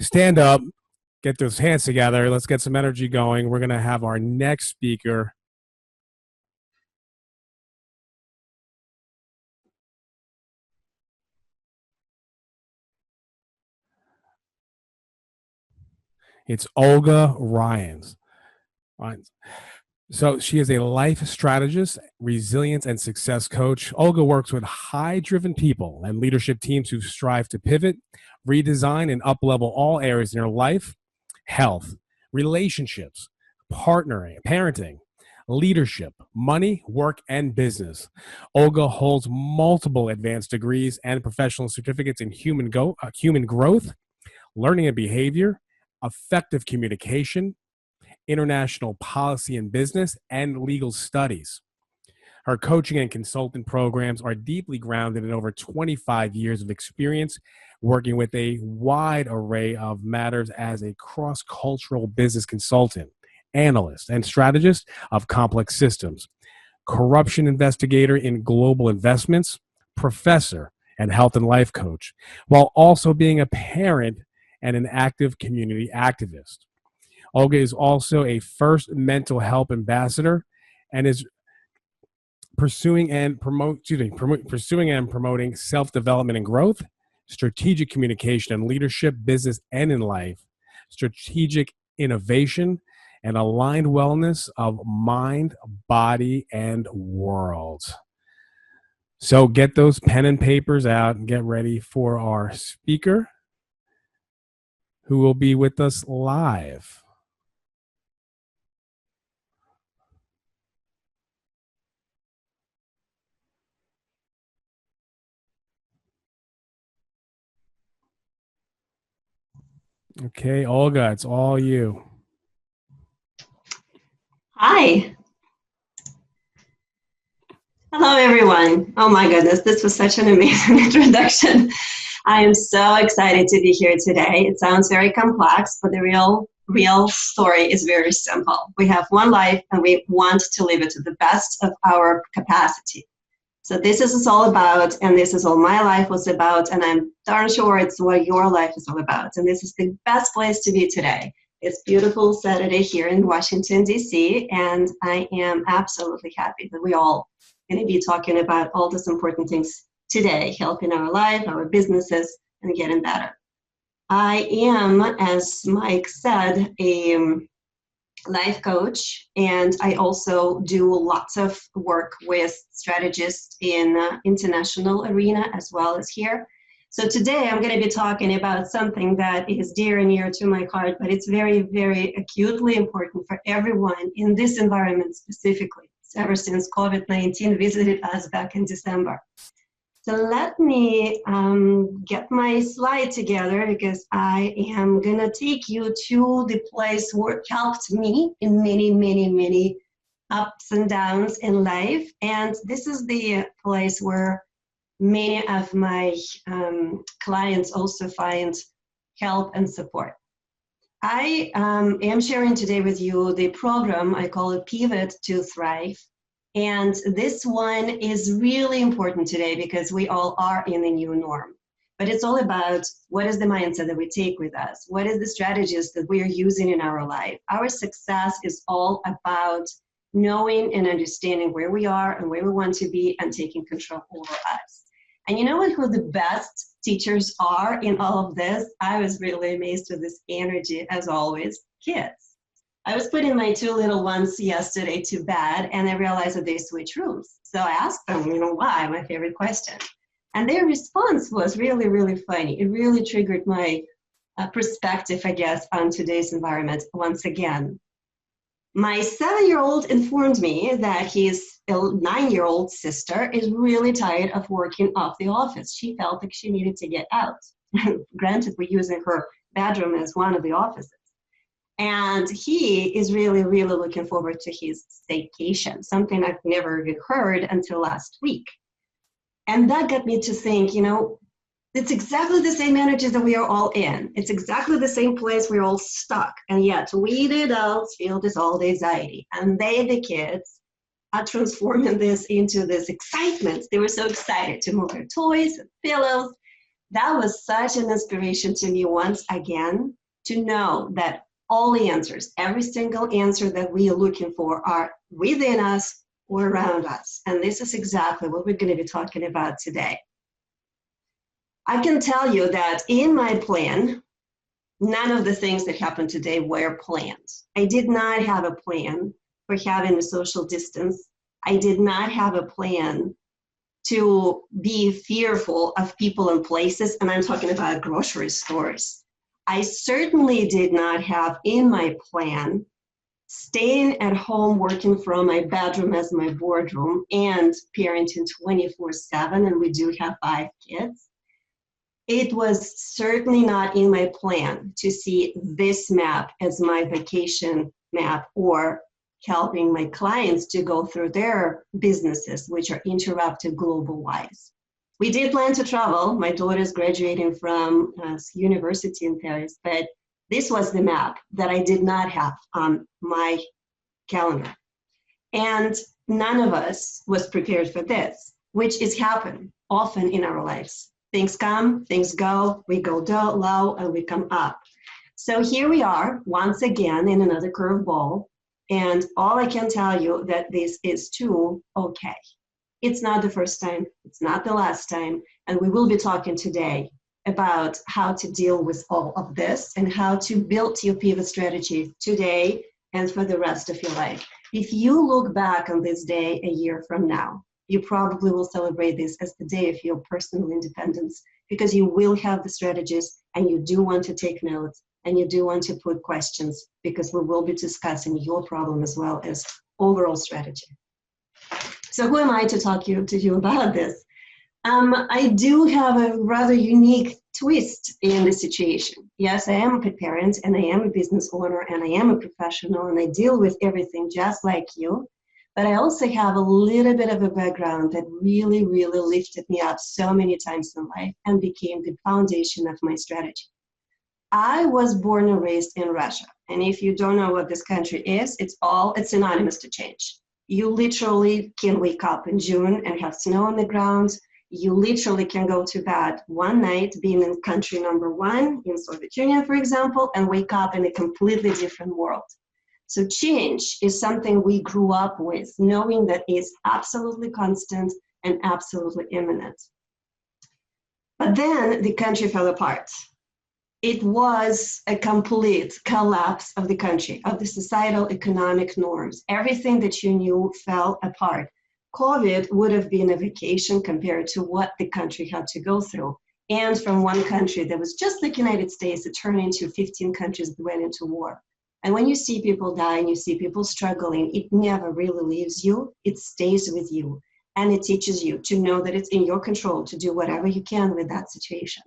Stand up, get those hands together. Let's get some energy going. We're going to have our next speaker. It's Olga Rines. So she is a life strategist, resilience, and success coach. Olga works with high-driven people and leadership teams who strive to pivot, redesign, and up-level all areas in their life: health, relationships, partnering, parenting, leadership, money, work, and business. Olga holds multiple advanced degrees and professional certificates in human growth, learning and behavior, effective communication, international policy and business, and legal studies. Her coaching and consultant programs are deeply grounded in over 25 years of experience working with a wide array of matters as a cross-cultural business consultant, analyst, and strategist of complex systems, corruption investigator in global investments, professor, and health and life coach, while also being a parent and an active community activist. Olga is also a first mental health ambassador and is pursuing and promoting self-development and growth, strategic communication and leadership, business and in life, strategic innovation, and aligned wellness of mind, body, and world. So get those pen and papers out and get ready for our speaker, who will be with us live. Okay, Olga, it's all you. Hi. Hello, everyone. Oh my goodness, this was such an amazing introduction. I am so excited to be here today. It sounds very complex, but the real story is very simple. We have one life and we want to live it to the best of our capacity. So this is all about, and this is all my life was about, and I'm darn sure it's what your life is all about. And this is the best place to be today. It's beautiful Saturday here in Washington, D.C., and I am absolutely happy that we all going to be talking about all these important things today, helping our life, our businesses, and getting better. I am, as Mike said, a life coach, and I also do lots of work with strategists in international arena as well as here. So today I'm going to be talking about something that is dear and near to my heart, but it's very, very acutely important for everyone in this environment specifically, ever since COVID-19 visited us back in December. So let me get my slide together, because I am going to take you to the place where it helped me in many, many, many ups and downs in life. And this is the place where many of my clients also find help and support. I am sharing today with you the program, I call it Pivot to Thrive. And this one is really important today because we all are in the new norm. But it's all about what is the mindset that we take with us? What is the strategies that we are using in our life? Our success is all about knowing and understanding where we are and where we want to be and taking control over us. And you know what, who the best teachers are in all of this? I was really amazed with this energy, as always, kids. I was putting my two little ones yesterday to bed, and I realized that they switch rooms. So I asked them, why? My favorite question. And their response was really, really funny. It really triggered my perspective, I guess, on today's environment once again. My 7-year-old informed me that his 9-year-old sister is really tired of working off the office. She felt like she needed to get out. Granted, we're using her bedroom as one of the offices. And he is really, really looking forward to his staycation, something I've never even heard until last week. And that got me to think, it's exactly the same energy that we are all in. It's exactly the same place we're all stuck. And yet we, the adults, feel this all the anxiety. And they, the kids, are transforming this into this excitement. They were so excited to move their toys and pillows. That was such an inspiration to me once again, to know that all the answers, every single answer that we are looking for, are within us or around us. And this is exactly what we're going to be talking about today. I can tell you that in my plan, none of the things that happened today were planned. I did not have a plan for having a social distance. I did not have a plan to be fearful of people and places, and I'm talking about grocery stores. I certainly did not have in my plan staying at home working from my bedroom as my boardroom and parenting 24/7, and we do have 5 kids. It was certainly not in my plan to see this map as my vacation map or helping my clients to go through their businesses, which are interrupted global-wise. We did plan to travel. My daughter's graduating from university in Paris, but this was the map that I did not have on my calendar. And none of us was prepared for this, which is happen often in our lives. Things come, things go, we go low and we come up. So here we are once again in another curveball. And all I can tell you that this is too okay. It's not the first time, it's not the last time, and we will be talking today about how to deal with all of this and how to build your pivot strategy today and for the rest of your life. If you look back on this day a year from now, you probably will celebrate this as the day of your personal independence, because you will have the strategies and you do want to take notes and you do want to put questions, because we will be discussing your problem as well as overall strategy. So who am I to talk to you about this? I do have a rather unique twist in the situation. Yes, I am a parent and I am a business owner and I am a professional and I deal with everything just like you. But I also have a little bit of a background that really, really lifted me up so many times in life and became the foundation of my strategy. I was born and raised in Russia. And if you don't know what this country is, it's synonymous to change. You literally can wake up in June and have snow on the ground. You literally can go to bed one night being in country number 1 in Soviet Union, for example, and wake up in a completely different world. So change is something we grew up with, knowing that it's absolutely constant and absolutely imminent. But then the country fell apart. It was a complete collapse of the country, of the societal economic norms. Everything that you knew fell apart. COVID would have been a vacation compared to what the country had to go through. And from one country that was just like the United States, it turned into 15 countries that went into war. And when you see people die and you see people struggling, it never really leaves you. It stays with you. And it teaches you to know that it's in your control to do whatever you can with that situation.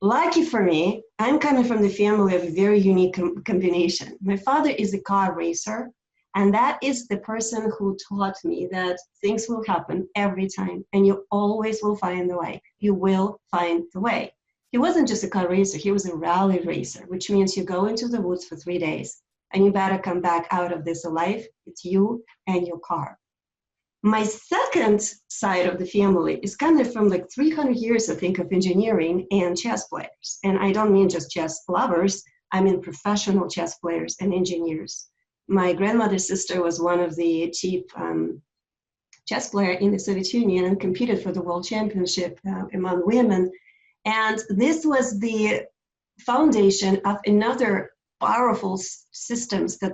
Lucky for me, I'm coming from the family of a very unique combination. My father is a car racer, and that is the person who taught me that things will happen every time, and you always will find the way. You will find the way. He wasn't just a car racer, he was a rally racer, which means you go into the woods for 3 days, and you better come back out of this alive. It's you and your car. My second side of the family is kind of from like 300 years, I think, of engineering and chess players. And I don't mean just chess lovers, I mean professional chess players and engineers. My grandmother's sister was one of the chief chess players in the Soviet Union and competed for the world championship among women. And this was the foundation of another powerful systems that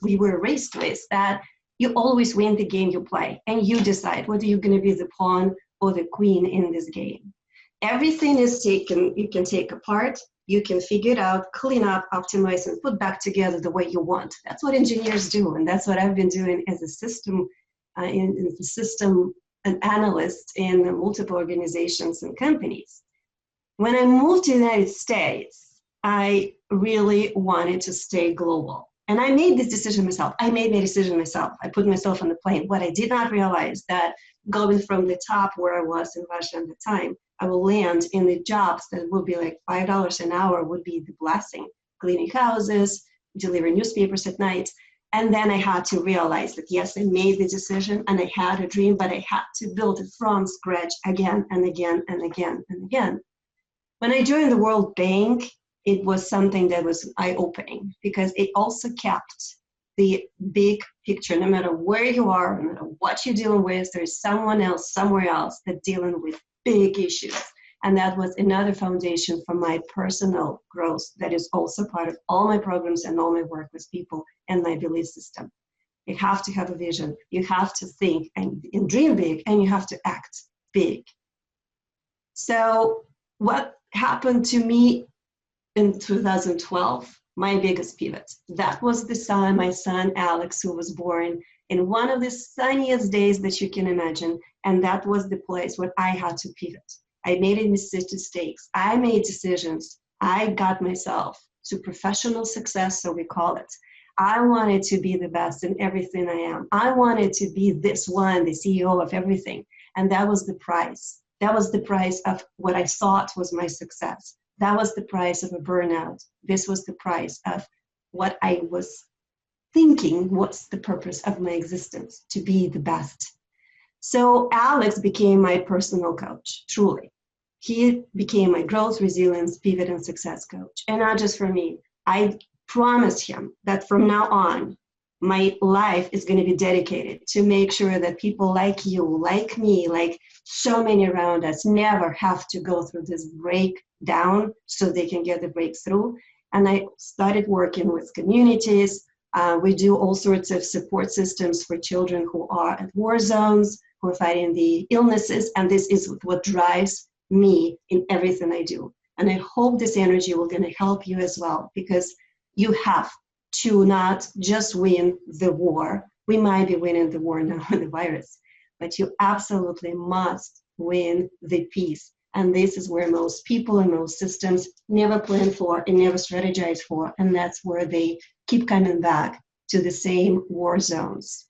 we were raised with, that you always win the game you play, and you decide whether you're going to be the pawn or the queen in this game. Everything is taken, you can take apart, you can figure it out, clean up, optimize, and put back together the way you want. That's what engineers do, and that's what I've been doing as a system, an analyst in multiple organizations and companies. When I moved to the United States, I really wanted to stay global. And I made this decision myself. I put myself on the plane. What I did not realize that going from the top where I was in Russia at the time, I will land in the jobs that would be like $5 an hour would be the blessing. Cleaning houses, delivering newspapers at night. And then I had to realize that, yes, I made the decision and I had a dream, but I had to build it from scratch again and again and again and again. When I joined the World Bank, it was something that was eye-opening because it also kept the big picture. No matter where you are, no matter what you're dealing with, there's someone else somewhere else that's dealing with big issues. And that was another foundation for my personal growth that is also part of all my programs and all my work with people and my belief system. You have to have a vision. You have to think and dream big, and you have to act big. So what happened to me in 2012, my biggest pivot, that was my son Alex, who was born in one of the sunniest days that you can imagine. And that was the place where I had to pivot. I made mistakes. I made decisions. I got myself to professional success, so we call it. I wanted to be the best in everything I am. I wanted to be this one, the CEO of everything. And that was the price. That was the price of what I thought was my success. That was the price of a burnout. This was the price of what I was thinking, what's the purpose of my existence, to be the best. So Alex became my personal coach, truly. He became my growth, resilience, pivot, and success coach. And not just for me. I promised him that from now on, my life is going to be dedicated to make sure that people like you, like me, like so many around us never have to go through this breakdown so they can get the breakthrough. And I started working with communities. We do all sorts of support systems for children who are at war zones, who are fighting the illnesses. And this is what drives me in everything I do. And I hope this energy will going to help you as well, because you have to not just win the war. We might be winning the war now with the virus, but you absolutely must win the peace. And this is where most people and most systems never plan for and never strategize for. And that's where they keep coming back to the same war zones.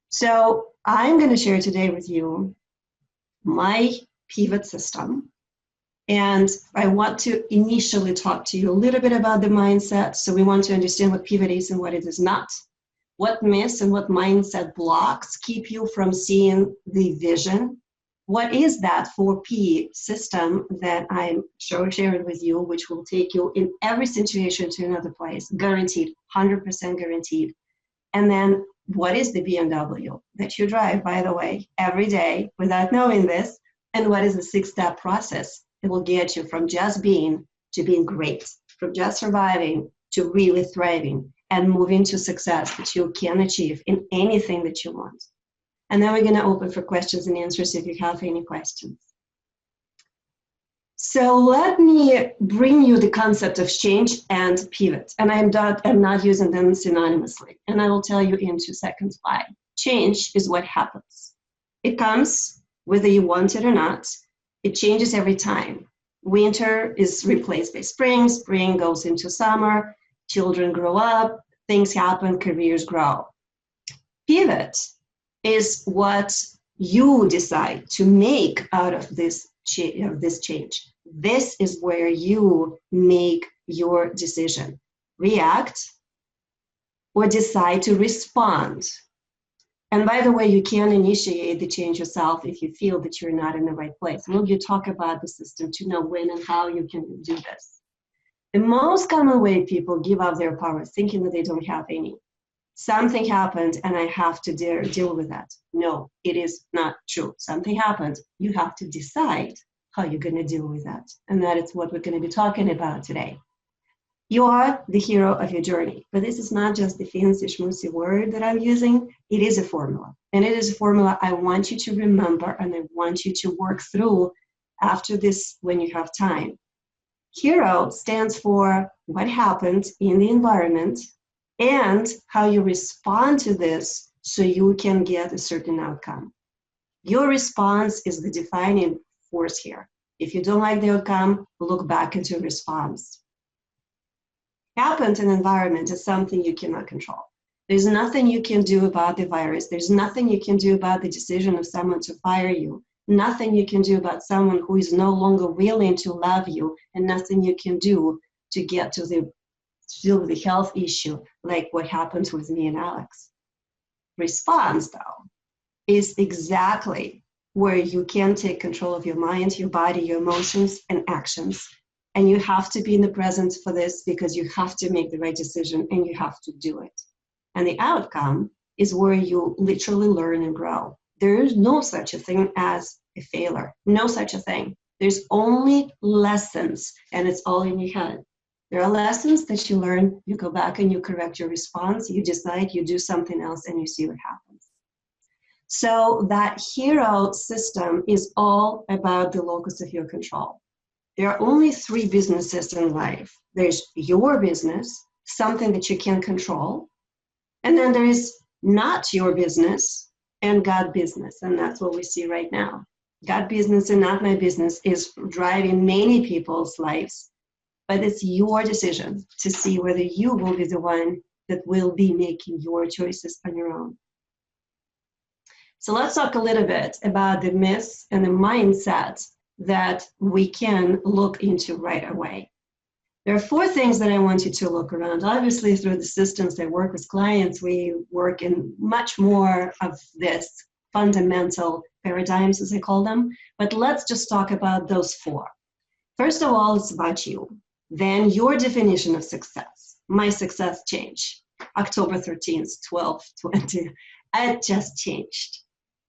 So I'm going to share today with you my pivot system. And I want to initially talk to you a little bit about the mindset. So we want to understand what pivot is and what it is not. What myths and what mindset blocks keep you from seeing the vision. What is that 4P system that I'm sharing with you, which will take you in every situation to another place, guaranteed, 100% guaranteed. And then what is the BMW that you drive, by the way, every day without knowing this? And what is the 6-step process? It will get you from just being to being great, from just surviving to really thriving and moving to success that you can achieve in anything that you want. And then we're going to open for questions and answers if you have any questions. So let me bring you the concept of change and pivot. And I'm not using them synonymously. And I will tell you in 2 seconds why. Change is what happens. It comes whether you want it or not. It changes every time. Winter is replaced by spring. Spring goes into summer. Children grow up. Things happen. Careers grow. Pivot is what you decide to make out of this change. This is where you make your decision. React or decide to respond. And by the way, you can initiate the change yourself if you feel that you're not in the right place. We'll talk about the system to know when and how you can do this. The most common way people give up their power is thinking that they don't have any. Something happened and I have to deal with that. No, it is not true. Something happened. You have to decide how you're going to deal with that. And that is what we're going to be talking about today. You are the hero of your journey. But this is not just the fancy schmoozy word that I'm using. It is a formula. And it is a formula I want you to remember and I want you to work through after this when you have time. Hero stands for what happened in the environment and how you respond to this so you can get a certain outcome. Your response is the defining force here. If you don't like the outcome, look back at your response. Happened in environment is something you cannot control. There's nothing you can do about the virus. There's nothing you can do about the decision of someone to fire you. Nothing you can do about someone who is no longer willing to love you, and nothing you can do to get to the health issue like what happens with me and Alex. Response, though, is exactly where you can take control of your mind, your body, your emotions, and actions. And you have to be in the present for this because you have to make the right decision and you have to do it. And the outcome is where you literally learn and grow. There is no such a thing as a failure, no such a thing. There's only lessons, and it's all in your head. There are lessons that you learn, you go back and you correct your response, you decide, you do something else, and you see what happens. So that hero system is all about the locus of your control. There are only three businesses in life. There's your business, something that you can control, and then there is not your business and God business, and that's what we see right now. God business and not my business is driving many people's lives, but it's your decision to see whether you will be the one that will be making your choices on your own. So let's talk a little bit about the myths and the mindset that we can look into right away. There are four things that I want you to look around. Obviously, through the systems that work with clients, we work in much more of this fundamental paradigms, as I call them. But let's just talk about those four. First of all, it's about you. Then your definition of success. My success changed. October 13th, 12/20. It just changed.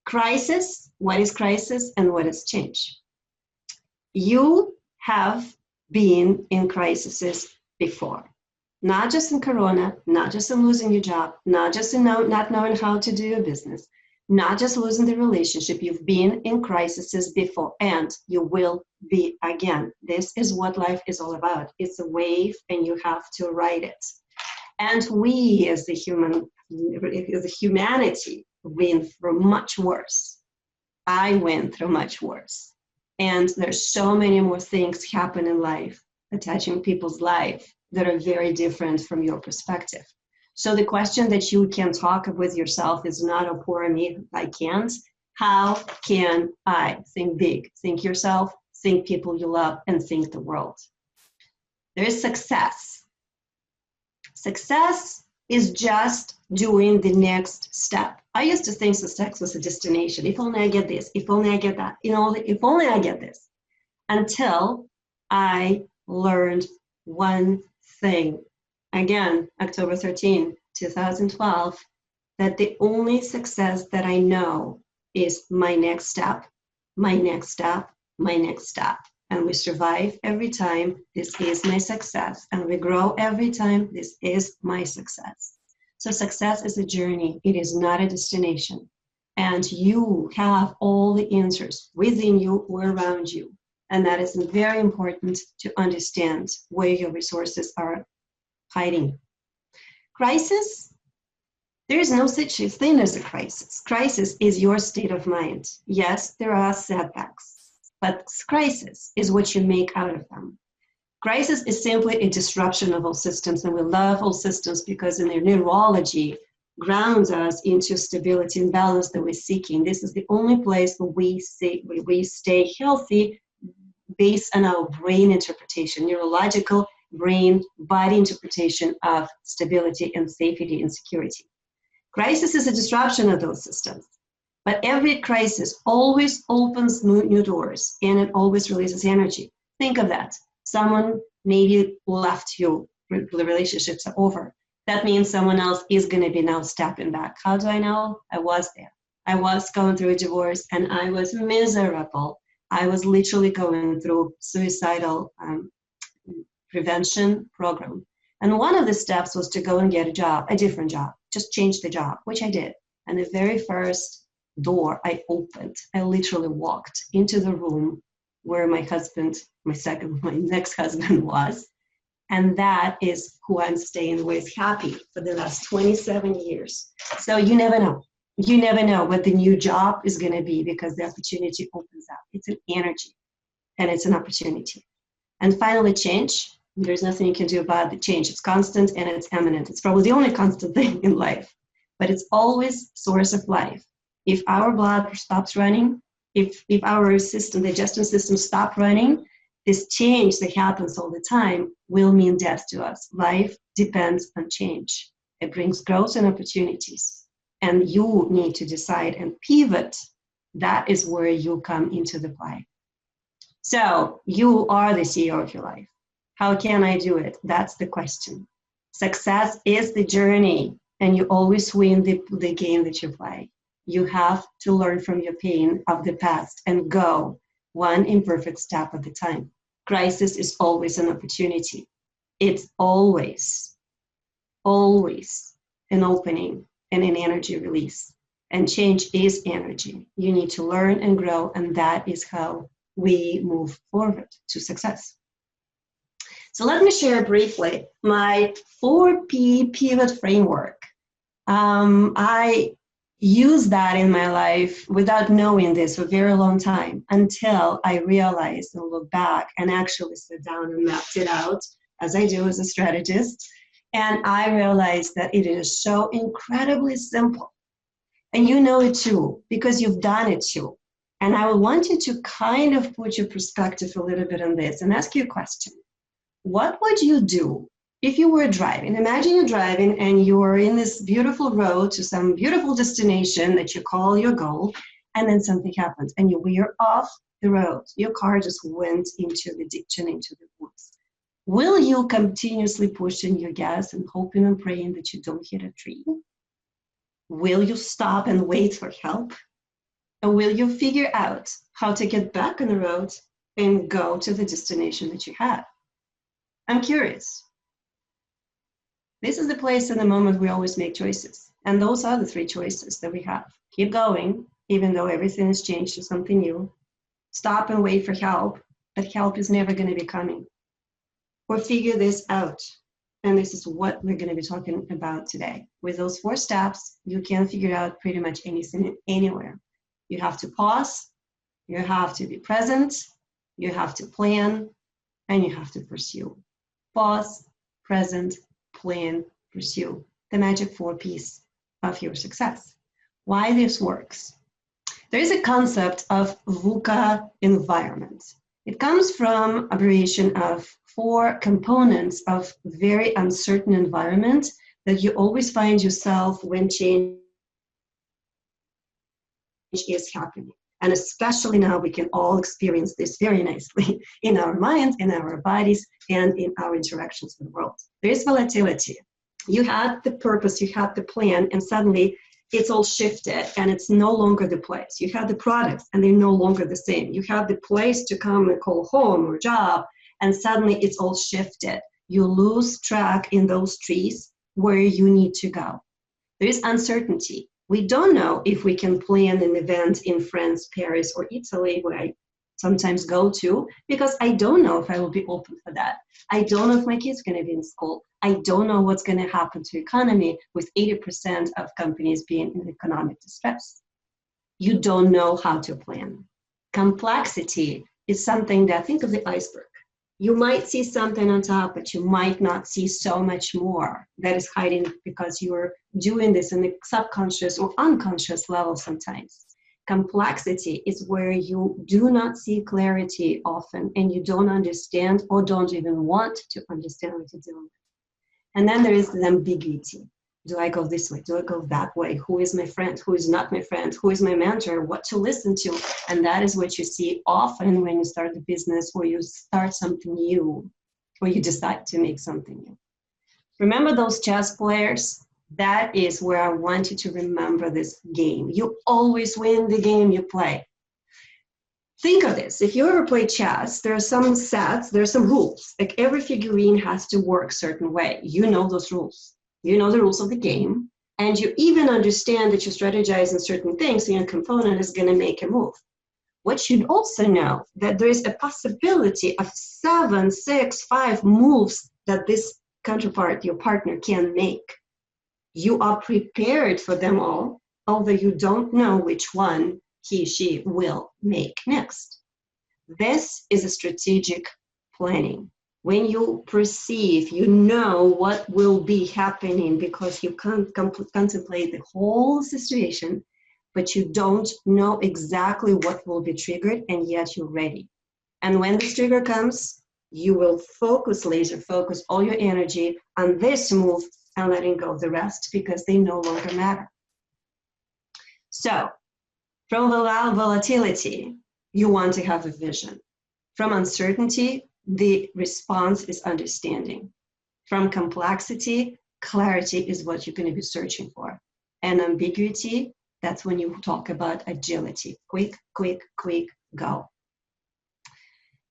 Crisis, what is crisis and what is change? You have been in crises before, not just in Corona, not just in losing your job, not just in not knowing how to do your business, not just losing the relationship. You've been in crises before, and you will be again. This is what life is all about. It's a wave, and you have to ride it. And we, as the humanity, went through much worse. I went through much worse. And there's so many more things happen in life, attaching people's life, that are very different from your perspective. So the question that you can talk with yourself is not, oh, poor me, I can't. How can I think big? Think yourself, think people you love, and think the world. There is success. Success is just doing the next step. I used to think success was a destination. If only I get this, if only I get that, if only I get this. Until I learned one thing. Again, October 13, 2012, that the only success that I know is my next step, my next step, my next step. And we survive every time. This is my success. And we grow every time. This is my success. So success is a journey. It is not a destination. And you have all the answers within you or around you. And that is very important to understand where your resources are hiding. Crisis, there is no such thing as a crisis. Crisis is your state of mind. Yes, there are setbacks, but crisis is what you make out of them. Crisis is simply a disruption of all systems, and we love all systems because in their neurology grounds us into stability and balance that we're seeking. This is the only place where we stay healthy based on our brain interpretation, neurological brain body interpretation of stability and safety and security. Crisis is a disruption of those systems, but every crisis always opens new doors, and it always releases energy. Think of that. Someone maybe left you, the relationships are over. That means someone else is going to be now stepping back. How do I know? I was there. I was going through a divorce, and I was miserable. I was literally going through suicidal prevention program. And one of the steps was to go and get a job, a different job, just change the job, which I did. And the very first door I opened, I literally walked into the room where my husband, my next husband was. And that is who I'm staying with happy for the last 27 years. So you never know. You never know what the new job is going to be because the opportunity opens up. It's an energy and it's an opportunity. And finally, change. There's nothing you can do about the change. It's constant and it's imminent. It's probably the only constant thing in life, but it's always source of life. If our blood stops running, if our system, the digestion system stop running, this change that happens all the time will mean death to us. Life depends on change. It brings growth and opportunities. And you need to decide and pivot That is where you come into the play. So you are the CEO of your life. How can I do it? That's the question. Success is the journey, and you always win the game that you play. You have to learn from your pain of the past and go one imperfect step at a time. Crisis is always an opportunity. It's always, always an opening and an energy release. And change is energy. You need to learn and grow, and that is how we move forward to success. So let me share briefly my 4P pivot framework. I used that in my life without knowing this for a very long time until I realized and looked back and actually sat down and mapped it out, as I do as a strategist. And I realized that it is so incredibly simple. And you know it too, because you've done it too. And I would want you to kind of put your perspective a little bit on this and ask you a question. What would you do if you were driving? Imagine you're driving and you're in this beautiful road to some beautiful destination that you call your goal, and then something happens and you veer off the road. Your car just went into the ditch and into the woods. Will you continuously push in your gas and hoping and praying that you don't hit a tree? Will you stop and wait for help? Or will you figure out how to get back on the road and go to the destination that you have? I'm curious. This is the place in the moment we always make choices. And those are the 3 choices that we have. Keep going, even though everything has changed to something new. Stop and wait for help, but help is never going to be coming. Or figure this out. And this is what we're going to be talking about today. With those 4 steps, you can figure out pretty much anything anywhere. You have to pause, you have to be present, you have to plan, and you have to pursue. Pause, present, plan, pursue. The magic 4 P's of your success. Why this works? There is a concept of VUCA environment. It comes from abbreviation of 4 components of very uncertain environment that you always find yourself when change is happening. And especially now we can all experience this very nicely in our minds, in our bodies, and in our interactions with the world. There is volatility. You had the purpose, you had the plan, and suddenly it's all shifted and it's no longer the place. You had the products and they're no longer the same. You have the place to come and call home or job, and suddenly it's all shifted. You lose track in those trees where you need to go. There is uncertainty. We don't know if we can plan an event in France, Paris, or Italy, where I sometimes go to, because I don't know if I will be open for that. I don't know if my kids are going to be in school. I don't know what's going to happen to the economy with 80% of companies being in economic distress. You don't know how to plan. Complexity is something that, think of the iceberg. You might see something on top, but you might not see so much more that is hiding because you're doing this in the subconscious or unconscious level sometimes. Complexity is where you do not see clarity often, and you don't understand or don't even want to understand what you're doing. And then there is the ambiguity. Do I go this way? Do I go that way? Who is my friend? Who is not my friend? Who is my mentor? What to listen to? And that is what you see often when you start a business or you start something new or you decide to make something new. Remember those chess players? That is where I want you to remember this game. You always win the game you play. Think of this. If you ever play chess, there are some sets, there are some rules. Like every figurine has to work a certain way. You know those rules. You know the rules of the game, and you even understand that you strategize in certain things, so your component is going to make a move. What you'd also know that there is a possibility of 7, 6, 5 moves that this counterpart, your partner, can make. You are prepared for them all, although you don't know which one he, she will make next. This is a strategic planning. When you perceive, you know what will be happening because you can't contemplate the whole situation, but you don't know exactly what will be triggered, and yet you're ready. And when this trigger comes, you will laser focus all your energy on this move and letting go of the rest because they no longer matter. So From volatility, you want to have a vision. From uncertainty, the response is understanding. From complexity, clarity is what you're going to be searching for. And ambiguity, that's when you talk about agility. Quick, quick, quick, go.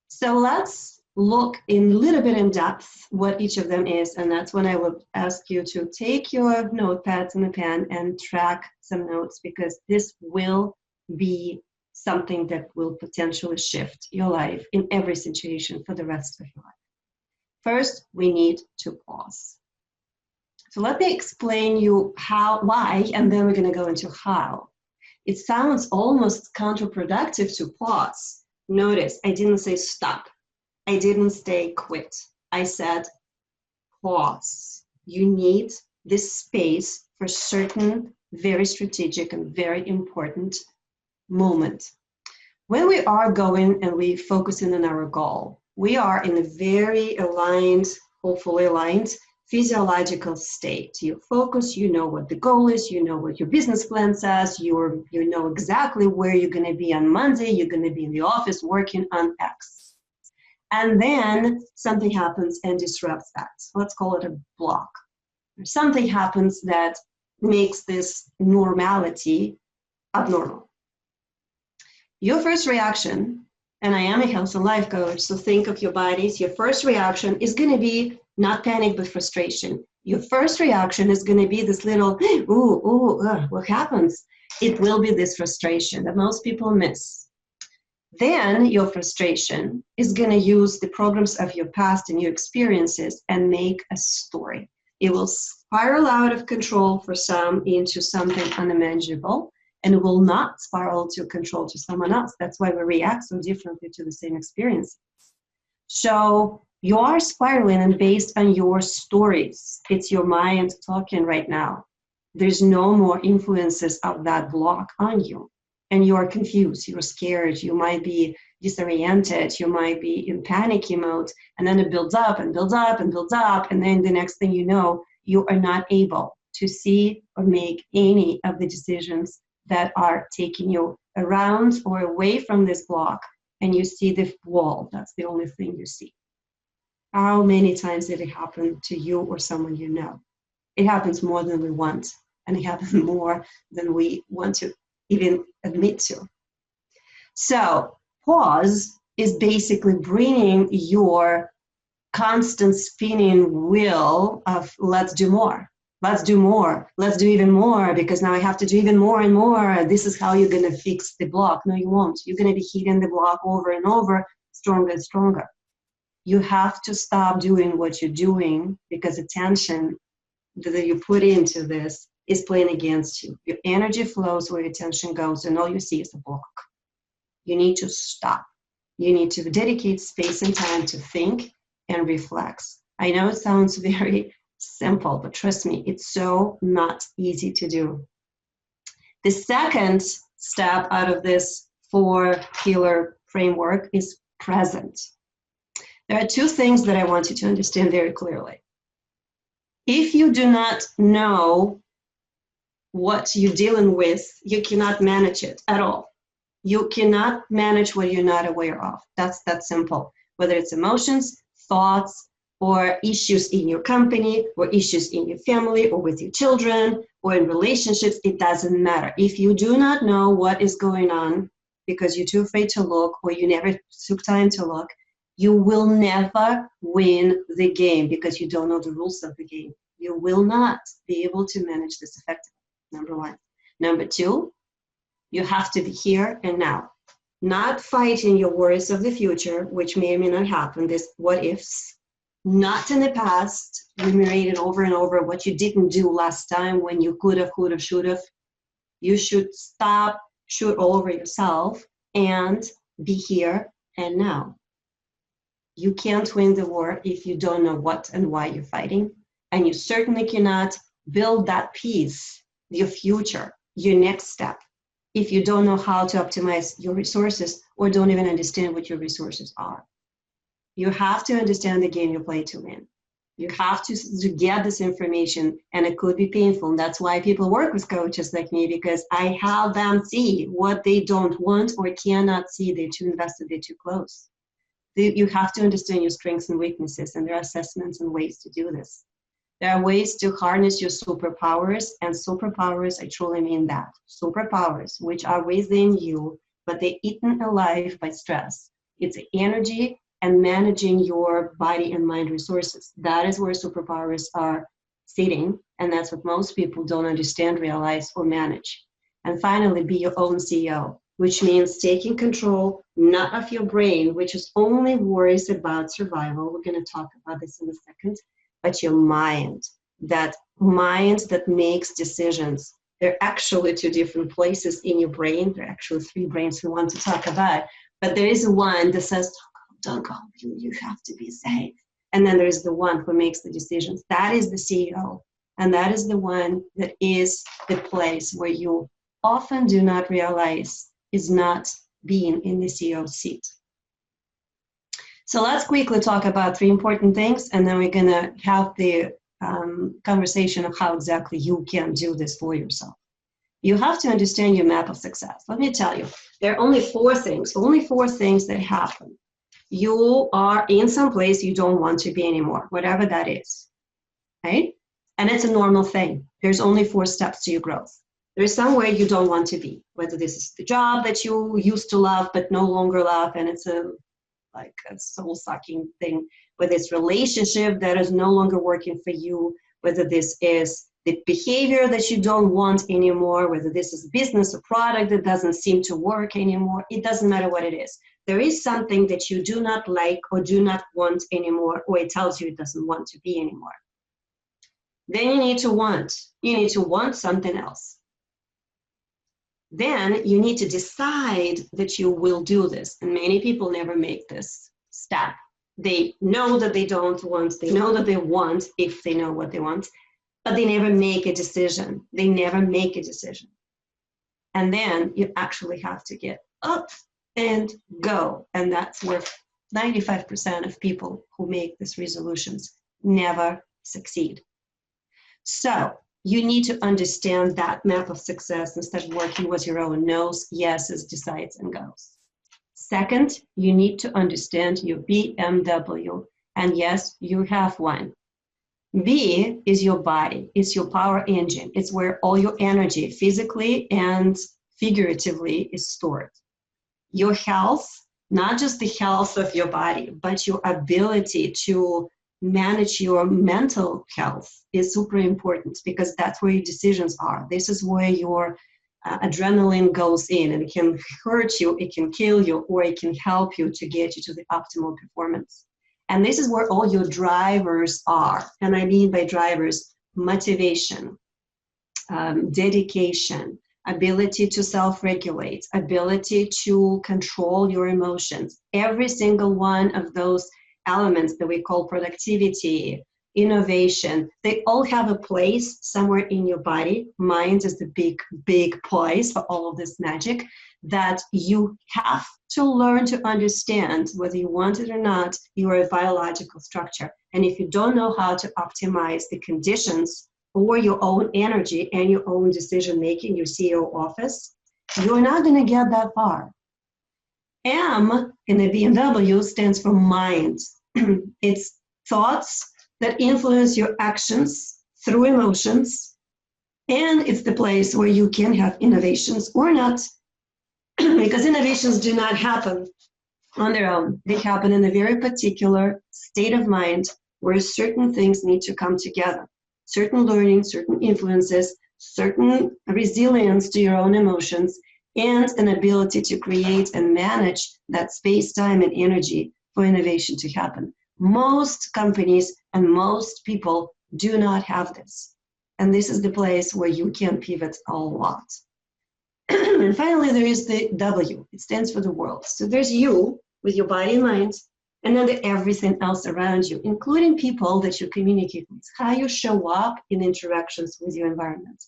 So let's look in a little bit in depth what each of them is, and that's when I will ask you to take your notepads and a pen and track some notes, because this will be something that will potentially shift your life in every situation for the rest of your life. First, we need to pause. So let me explain you why, and then we're going to go into how. It sounds almost counterproductive to pause. Notice, I didn't say stop. I didn't say quit. I said pause. You need this space for certain very strategic and very important moment. When we are going and we focus in on our goal, we are in a very aligned, hopefully aligned, physiological state. You focus, you know what the goal is, you know what your business plan says, you know exactly where you're going to be on Monday, you're going to be in the office working on X. And then something happens and disrupts that. Let's call it a block. Something happens that makes this normality abnormal. Your first reaction, and I am a health and life coach, so think of your bodies, your first reaction is going to be not panic, but frustration. Your first reaction is going to be this little, what happens? It will be this frustration that most people miss. Then your frustration is going to use the programs of your past and your experiences and make a story. It will spiral out of control for some into something unimaginable, and it will not spiral to control to someone else. That's why we react so differently to the same experience. So you are spiraling, and based on your stories, it's your mind talking right now. There's no more influences of that block on you. And you are confused, you're scared, you might be disoriented, you might be in panicky mode, and then it builds up and builds up and builds up, and then the next thing you know, you are not able to see or make any of the decisions that are taking you around or away from this block, and you see the wall. That's the only thing you see. How many times did it happen to you or someone you know? It happens more than we want, and it happens more than we want to even admit to. So pause is basically bringing your constant spinning wheel of let's do more. Let's do more. Let's do even more, because now I have to do even more and more. This is how you're going to fix the block. No, you won't. You're going to be hitting the block over and over, stronger and stronger. You have to stop doing what you're doing, because attention that you put into this is playing against you. Your energy flows where your attention goes, and all you see is a block. You need to stop. You need to dedicate space and time to think and reflect. I know it sounds very simple, but trust me, it's so not easy to do. The second step out of this 4-pillar framework is present. There are two things that I want you to understand very clearly. If you do not know what you're dealing with, you cannot manage it at all. You cannot manage what you're not aware of. That's that simple. Whether it's emotions, thoughts, or issues in your company, or issues in your family, or with your children, or in relationships, it doesn't matter. If you do not know what is going on because you're too afraid to look, or you never took time to look, you will never win the game because you don't know the rules of the game. You will not be able to manage this effectively, number one. Number two, you have to be here and now. Not fighting your worries of the future, which may or may not happen, this what ifs. Not in the past, ruminating over and over what you didn't do last time when you could have, should have. You should stop, shoot all over yourself, and be here and now. You can't win the war if you don't know what and why you're fighting. And you certainly cannot build that peace, your future, your next step, if you don't know how to optimize your resources or don't even understand what your resources are. You have to understand the game you play to win. You have to get this information, and it could be painful. And that's why people work with coaches like me, because I help them see what they don't want or cannot see. They're too invested, they're too close. You have to understand your strengths and weaknesses, and there are assessments and ways to do this. There are ways to harness your superpowers, and superpowers, I truly mean that. Superpowers, which are within you, but they're eaten alive by stress. It's energy and managing your body and mind resources. That is where superpowers are sitting, and that's what most people don't understand, realize, or manage. And finally, be your own CEO, which means taking control, not of your brain, which is only worries about survival. We're going to talk about this in a second, but your mind, that mind that makes decisions. There are actually two different places in your brain. There are actually three brains we want to talk about, but there is one that says, don't go, you have to be safe. And then there's the one who makes the decisions. That is the CEO. And that is the one that is the place where you often do not realize is not being in the CEO seat. So let's quickly talk about three important things, and then we're going to have the conversation of how exactly you can do this for yourself. You have to understand your map of success. Let me tell you, there are only four things that happen. You are in some place you don't want to be anymore, whatever that is, right? And it's a normal thing. There's only 4 steps to your growth. There is somewhere you don't want to be, whether this is the job that you used to love but no longer love, and it's a soul-sucking thing, whether it's relationship that is no longer working for you, whether this is the behavior that you don't want anymore, whether this is business or product that doesn't seem to work anymore. It doesn't matter what it is. There is something that you do not like or do not want anymore, or it tells you it doesn't want to be anymore. Then you need to want something else. Then you need to decide that you will do this. And many people never make this step. They know that they don't want, they know that they want, if they know what they want, but they never make a decision. They never make a decision. And then you actually have to get up and go. And that's where 95% of people who make these resolutions never succeed. So you need to understand that map of success instead of working with your own nose, yeses, decides, and goes. Second, you need to understand your BMW. And yes, you have one. B is your body. It's your power engine. It's where all your energy, physically and figuratively, is stored. Your health, not just the health of your body, but your ability to manage your mental health is super important, because that's where your decisions are. This is where your adrenaline goes in, and it can hurt you, it can kill you, or it can help you to get you to the optimal performance. And this is where all your drivers are. And I mean by drivers, motivation, dedication, ability to self-regulate, ability to control your emotions. Every single one of those elements that we call productivity, innovation, they all have a place somewhere in your body. Mind is the big place for all of this magic that you have to learn to understand. Whether you want it or not, you are a biological structure. And if you don't know how to optimize the conditions or your own energy and your own decision-making, your CEO office, you're not going to get that far. M in the BMW stands for mind. It's thoughts that influence your actions through emotions, and it's the place where you can have innovations or not, because innovations do not happen on their own. They happen in a very particular state of mind where certain things need to come together. Certain learning, certain influences, certain resilience to your own emotions, and an ability to create and manage that space, time, and energy for innovation to happen. Most companies and most people do not have this. And this is the place where you can pivot a lot. And finally, there is the W. It stands for the world. So there's you with your body and mind, and then everything else around you, including people that you communicate with, how you show up in interactions with your environment,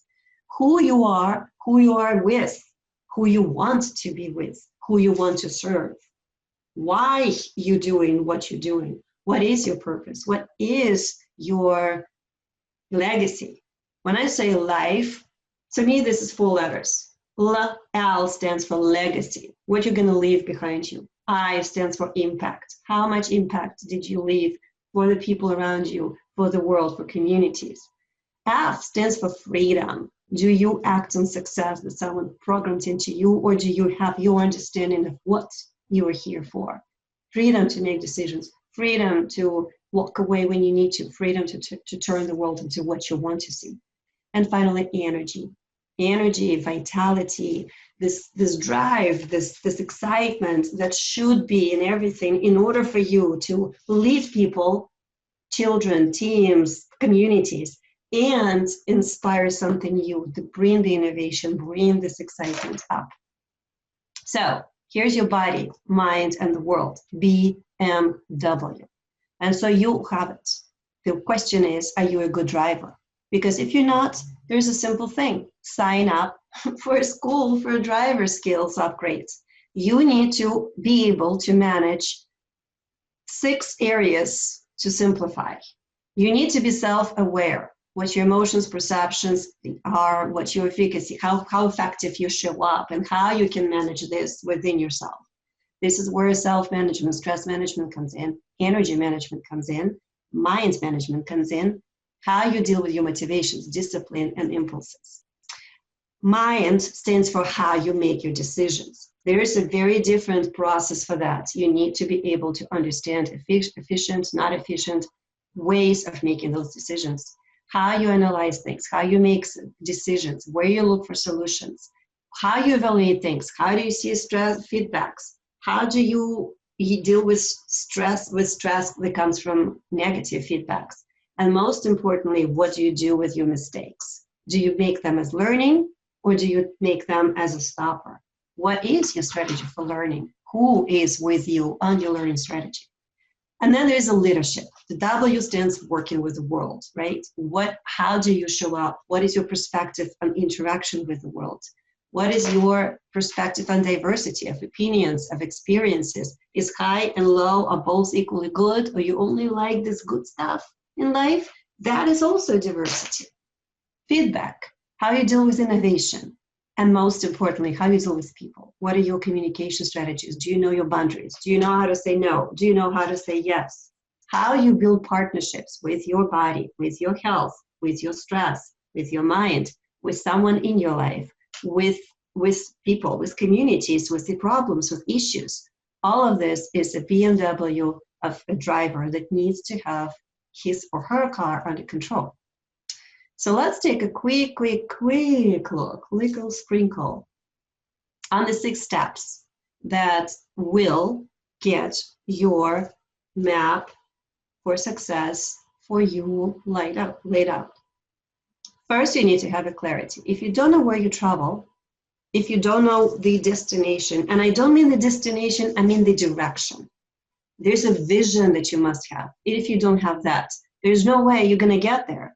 who you are with, who you want to be with, who you want to serve, why you're doing what you're doing, what is your purpose, what is your legacy. When I say life, to me, this is 4 letters. L stands for legacy, what you're going to leave behind you. I stands for impact. How much impact did you leave for the people around you, for the world, for communities? F stands for freedom. Do you act on success that someone programmed into you, or do you have your understanding of what you are here for? Freedom to make decisions, freedom to walk away when you need to, freedom to turn the world into what you want to see. And finally, energy. Energy, vitality, this drive, this excitement that should be in everything in order for you to lead people, children, teams, communities, and inspire something new, to bring the innovation, bring this excitement up. So here's your body, mind, and the world, BMW. And so you have it. The question is, are you a good driver? Because if you're not, there's a simple thing. Sign up for a school for driver skills upgrades. You need to be able to manage 6 areas to simplify. You need to be self-aware, what your emotions, perceptions are, what your efficacy, how effective you show up, and how you can manage this within yourself. This is where self-management, stress management comes in, energy management comes in, mind management comes in, how you deal with your motivations, discipline, and impulses. Mind stands for how you make your decisions. There is a very different process for that. You need to be able to understand efficient, not efficient ways of making those decisions, how you analyze things, how you make decisions, where you look for solutions, how you evaluate things, how do you see stress feedbacks, how do you deal with stress that comes from negative feedbacks. And most importantly, what do you do with your mistakes? Do you make them as learning, or do you make them as a stopper? What is your strategy for learning? Who is with you on your learning strategy? And then there's a leadership. The W stands for working with the world, right? How do you show up? What is your perspective on interaction with the world? What is your perspective on diversity of opinions, of experiences? Is high and low are both equally good, or you only like this good stuff in life? That is also diversity. Feedback, how you deal with innovation, and most importantly, how you deal with people. What are your communication strategies? Do you know your boundaries? Do you know how to say no? Do you know how to say yes? How you build partnerships with your body, with your health, with your stress, with your mind, with someone in your life, with people, with communities, with the problems, with issues. All of this is a BMW of a driver that needs to have his or her car under control. So let's take a quick look, little sprinkle on the 6 steps that will get your map for success for you laid out. First, you need to have a clarity. If you don't know where you travel, if you don't know the destination, and I don't mean the destination, I mean the direction. There's a vision that you must have. If you don't have that, there's no way you're going to get there.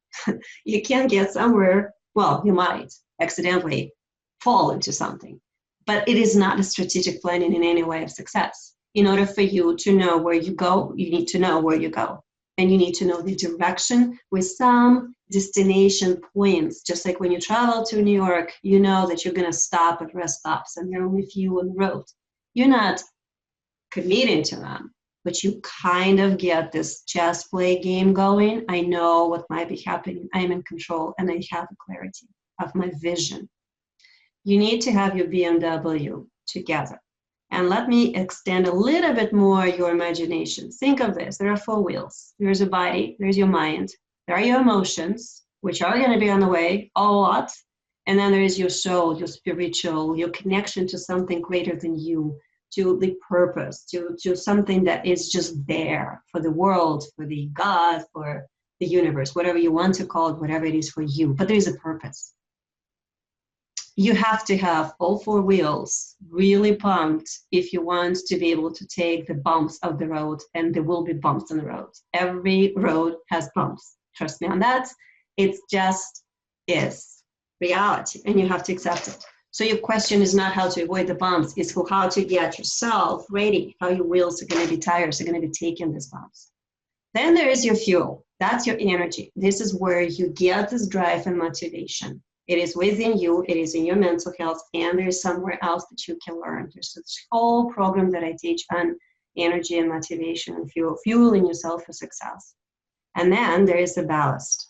You can't get somewhere. Well, you might accidentally fall into something, but it is not a strategic planning in any way of success. In order for you to know where you go, you need to know where you go. And you need to know the direction with some destination points. Just like when you travel to New York, you know that you're going to stop at rest stops and there are only few on the road. You're not committing to them, but you kind of get this chess play game going. I know what might be happening. I'm in control and I have a clarity of my vision. You need to have your BMW together. And let me extend a little bit more your imagination. Think of this. There are 4 wheels. There's a body, there's your mind, there are your emotions, which are going to be on the way a lot. And then there is your soul, your spiritual, your connection to something greater than you, to the purpose, to something that is just there for the world, for the God, for the universe, whatever you want to call it, whatever it is for you. But there is a purpose. You have to have all 4 wheels really pumped if you want to be able to take the bumps of the road, and there will be bumps on the road. Every road has bumps. Trust me on that. It just is reality, and you have to accept it. So your question is not how to avoid the bumps, it's how to get yourself ready, how your wheels are going to be, tires are going to be taking these bumps. Then there is your fuel. That's your energy. This is where you get this drive and motivation. It is within you, it is in your mental health, and there's somewhere else that you can learn. There's this whole program that I teach on energy and motivation and fueling yourself for success. And then there is the ballast.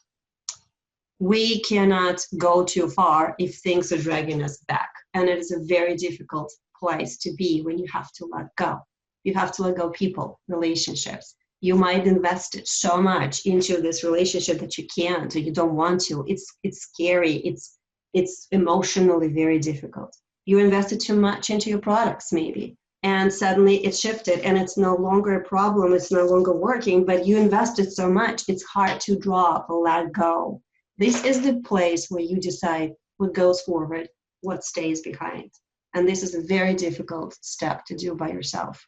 We cannot go too far if things are dragging us back. And it is a very difficult place to be when you have to let go. You have to let go people, relationships. You might invest it so much into this relationship that you can't or you don't want to. It's scary. It's emotionally very difficult. You invested too much into your products maybe, and suddenly it shifted and it's no longer a problem. It's no longer working, but you invested so much. It's hard to drop or let go. This is the place where you decide what goes forward, what stays behind. And this is a very difficult step to do by yourself.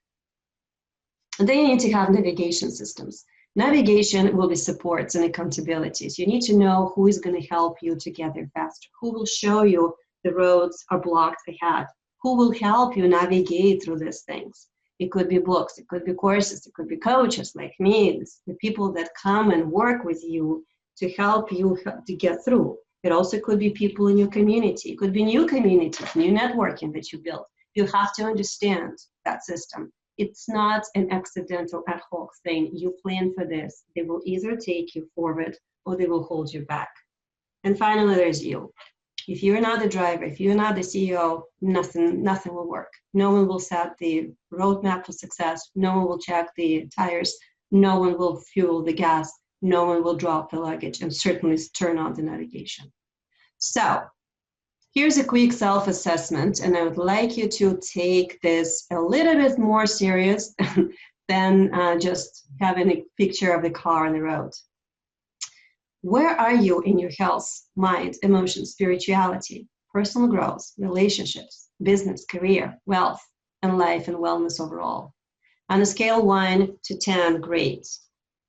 And then you need to have navigation systems. Navigation will be supports and accountabilities. You need to know who is going to help you to get there faster, who will show you the roads are blocked ahead, who will help you navigate through these things. It could be books, it could be courses, it could be coaches like me, the people that come and work with you to help you to get through. It also could be people in your community. It could be new communities, new networking that you build. You have to understand that system. It's not an accidental ad hoc thing. You plan for this. They will either take you forward or they will hold you back. And finally, there's you. If you're not the driver, if you're not the CEO, nothing will work. No one will set the roadmap for success. No one will check the tires. No one will fuel the gas. No one will drop the luggage and certainly turn on the navigation. So here's a quick self-assessment, and I would like you to take this a little bit more serious than just having a picture of the car on the road. Where are you in your health, mind, emotions, spirituality, personal growth, relationships, business, career, wealth, and life and wellness overall? On a scale 1 to 10, great.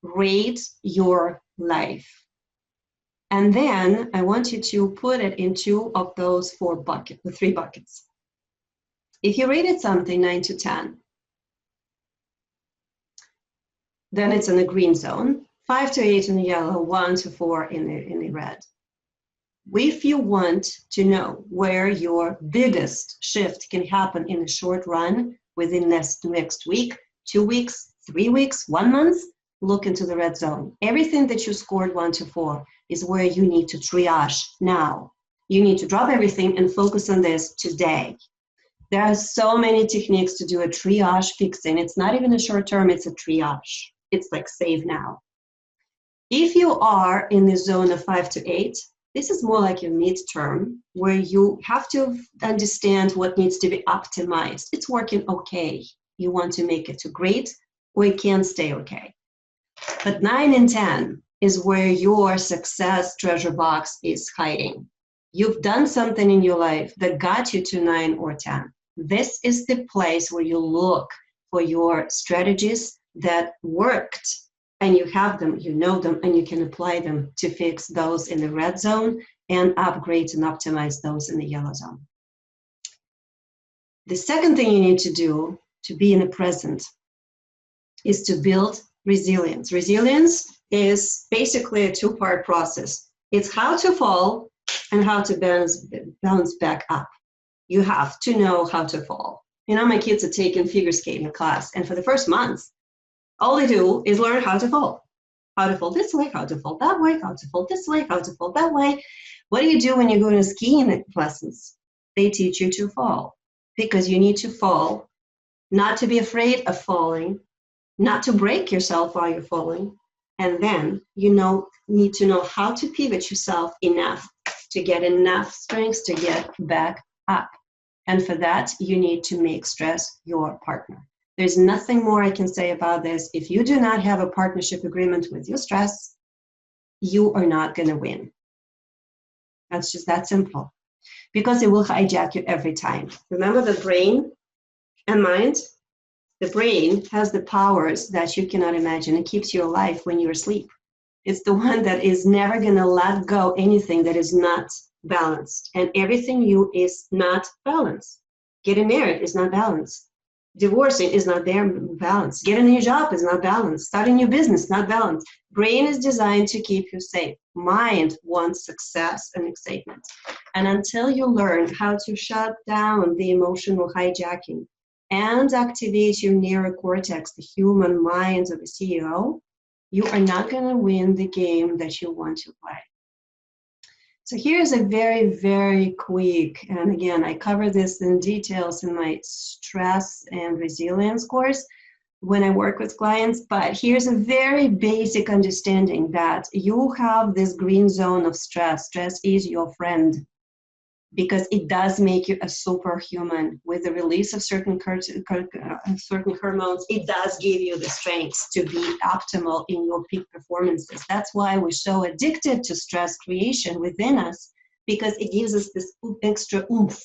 Rate your life. And then I want you to put it in 2 of those 3 buckets. If you rated something 9 to 10, then it's in the green zone, 5 to 8 in the yellow, 1 to 4 in the red. If you want to know where your biggest shift can happen in a short run within next week, 2 weeks, 3 weeks, 1 month, look into the red zone. Everything that you scored 1 to 4 is where you need to triage now. You need to drop everything and focus on this today. There are so many techniques to do a triage fixing. It's not even a short term, it's a triage. It's like save now. If you are in the zone of 5 to 8, this is more like a midterm where you have to understand what needs to be optimized. It's working okay. You want to make it to great or it can stay okay. But 9 and 10 is where your success treasure box is hiding. You've done something in your life that got you to 9 or 10. This is the place where you look for your strategies that worked, and you have them, you know them, and you can apply them to fix those in the red zone and upgrade and optimize those in the yellow zone. The second thing you need to do to be in the present is to build resilience. Resilience is basically a 2-part process. It's how to fall and how to bounce back up. You have to know how to fall. You know, my kids are taking figure skating class, and for the first month, all they do is learn how to fall. How to fall this way, how to fall that way, how to fall this way, how to fall that way. What do you do when you go to skiing lessons? They teach you to fall, because you need to fall, not to be afraid of falling, not to break yourself while you're falling, and then you need to know how to pivot yourself enough to get enough strength to get back up. And for that, you need to make stress your partner. There's nothing more I can say about this. If you do not have a partnership agreement with your stress, you are not going to win. That's just that simple, because it will hijack you every time. Remember the brain and mind? The brain has the powers that you cannot imagine. It keeps you alive when you're asleep. It's the one that is never going to let go anything that is not balanced. And everything you is not balanced. Getting married is not balanced. Divorcing is not there balanced. Getting a new job is not balanced. Starting a new business, not balanced. Brain is designed to keep you safe. Mind wants success and excitement. And until you learn how to shut down the emotional hijacking and activate your neurocortex, the human mind of a CEO, you are not going to win the game that you want to play. So here's a very, very quick, and again, I cover this in details in my stress and resilience course when I work with clients, but here's a very basic understanding that you have this green zone of stress. Stress is your friend because it does make you a superhuman. With the release of certain hormones, it does give you the strength to be optimal in your peak performances. That's why we're so addicted to stress creation within us, because it gives us this extra oomph,